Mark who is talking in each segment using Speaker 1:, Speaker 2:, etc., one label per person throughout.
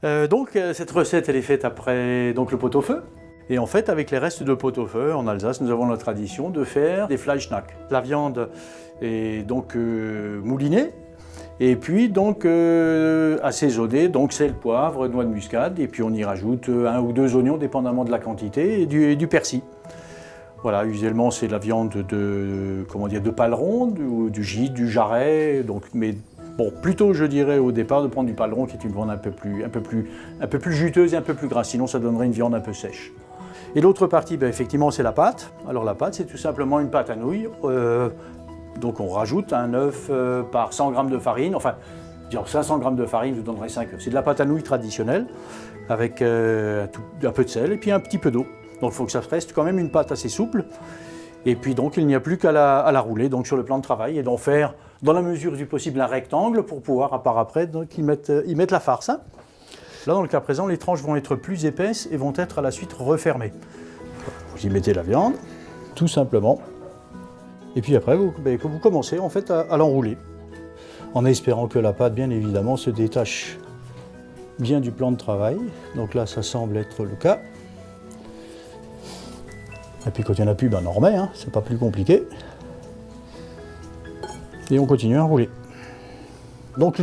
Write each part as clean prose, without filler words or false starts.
Speaker 1: Cette recette, elle est faite après donc, le pot-au-feu. Et en fait, avec les restes de pot-au-feu, en Alsace, nous avons la tradition de faire des Fleischknack. La viande est donc moulinée, et puis donc assaisonnée, donc sel, poivre, noix de muscade, et puis on y rajoute 1 ou 2 oignons, dépendamment de la quantité, et du persil. Voilà, usuellement c'est de la viande de paleron, du gîte, du jarret, mais bon, plutôt je dirais au départ de prendre du paleron qui est une viande un peu plus juteuse et un peu plus grasse, sinon ça donnerait une viande un peu sèche. Et l'autre partie, effectivement, c'est la pâte. Alors la pâte, c'est tout simplement une pâte à nouilles. Donc on rajoute un œuf par 100 g de farine, enfin, 500 g de farine, je vous donnerai 5 œufs. C'est de la pâte à nouilles traditionnelle, avec un peu de sel et puis un petit peu d'eau. Donc il faut que ça reste quand même une pâte assez souple. Et puis donc il n'y a plus qu'à la rouler donc, sur le plan de travail et d'en faire, dans la mesure du possible, un rectangle pour pouvoir, par après, donc, y mettre la farce. Hein. Là, dans le cas présent, les tranches vont être plus épaisses et vont être à la suite refermées. Vous y mettez la viande, tout simplement. Et puis après, vous commencez en fait à l'enrouler, en espérant que la pâte, bien évidemment, se détache bien du plan de travail. Donc là, ça semble être le cas. Et puis quand il n'y en a plus, on en remet, hein, c'est pas plus compliqué. Et on continue à rouler. Donc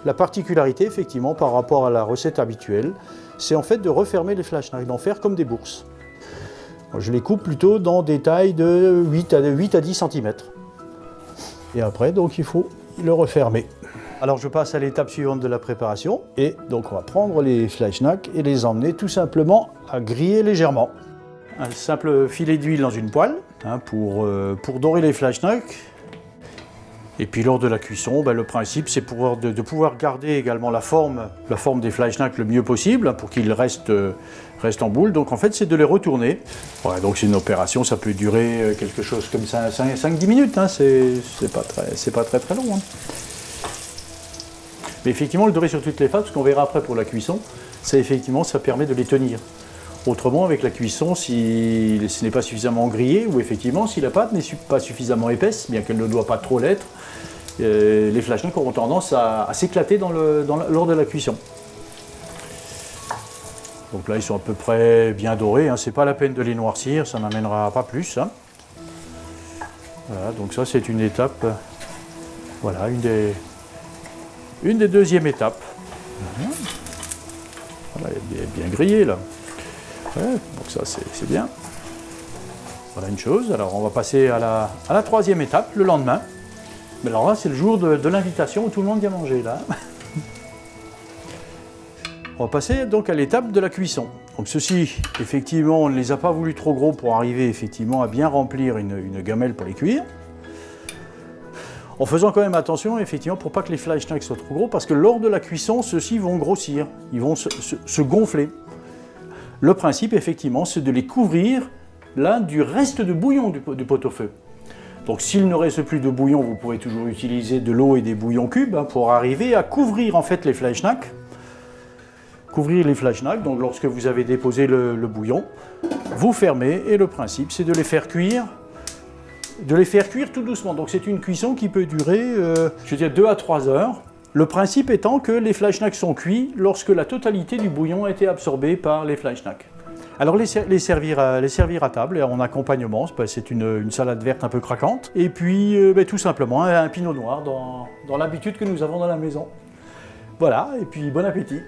Speaker 1: la particularité, effectivement, par rapport à la recette habituelle, c'est en fait de refermer les Fleischknack, d'en faire comme des bourses. Je les coupe plutôt dans des tailles de 8 à 10 cm. Et après, donc, il faut le refermer. Alors je passe à l'étape suivante de la préparation. Et donc on va prendre les Fleischknack et les emmener tout simplement à griller légèrement. Un simple filet d'huile dans une poêle hein, pour dorer les Fleischknack. Et puis lors de la cuisson, le principe c'est de pouvoir garder également la forme des Fleischknack le mieux possible pour qu'ils restent en boule. Donc en fait c'est de les retourner. Ouais, donc c'est une opération, ça peut durer quelque chose comme 5-10 minutes, hein, c'est pas très long. Hein. Mais effectivement le dorer sur toutes les faces, parce qu'on verra après pour la cuisson, ça permet de les tenir. Autrement, avec la cuisson, si ce n'est pas suffisamment grillé, ou effectivement, si la pâte n'est pas suffisamment épaisse, bien qu'elle ne doit pas trop l'être, les Fleischknack auront tendance à s'éclater lors de la cuisson. Donc là, ils sont à peu près bien dorés, hein. C'est pas la peine de les noircir, ça n'amènera pas plus. Hein. Voilà, donc ça, c'est une étape, voilà, une des deuxièmes étapes. Voilà, elle est bien grillée, là. Ouais, donc ça c'est bien. Voilà une chose. Alors on va passer à la troisième étape, le lendemain. Mais alors là c'est le jour de l'invitation où tout le monde vient manger là. On va passer donc à l'étape de la cuisson. Donc ceci, effectivement, on ne les a pas voulu trop gros pour arriver effectivement à bien remplir une gamelle pour les cuire. En faisant quand même attention, effectivement, pour pas que les Fleischknack soient trop gros, parce que lors de la cuisson, ceux-ci vont grossir, ils vont se gonfler. Le principe, effectivement, c'est de les couvrir là du reste de bouillon du pot-au-feu. Donc s'il ne reste plus de bouillon, vous pouvez toujours utiliser de l'eau et des bouillons cubes hein, pour arriver à couvrir en fait les Fleischknack. Couvrir les Fleischknack, donc lorsque vous avez déposé le bouillon, vous fermez et le principe c'est de les faire cuire tout doucement. Donc c'est une cuisson qui peut durer, 2 à 3 heures. Le principe étant que les Fleischknack sont cuits lorsque la totalité du bouillon a été absorbée par les Fleischknack. Alors les servir à table en accompagnement, c'est une salade verte un peu craquante. Et puis tout simplement un pinot noir dans l'habitude que nous avons dans la maison. Voilà, et puis bon appétit.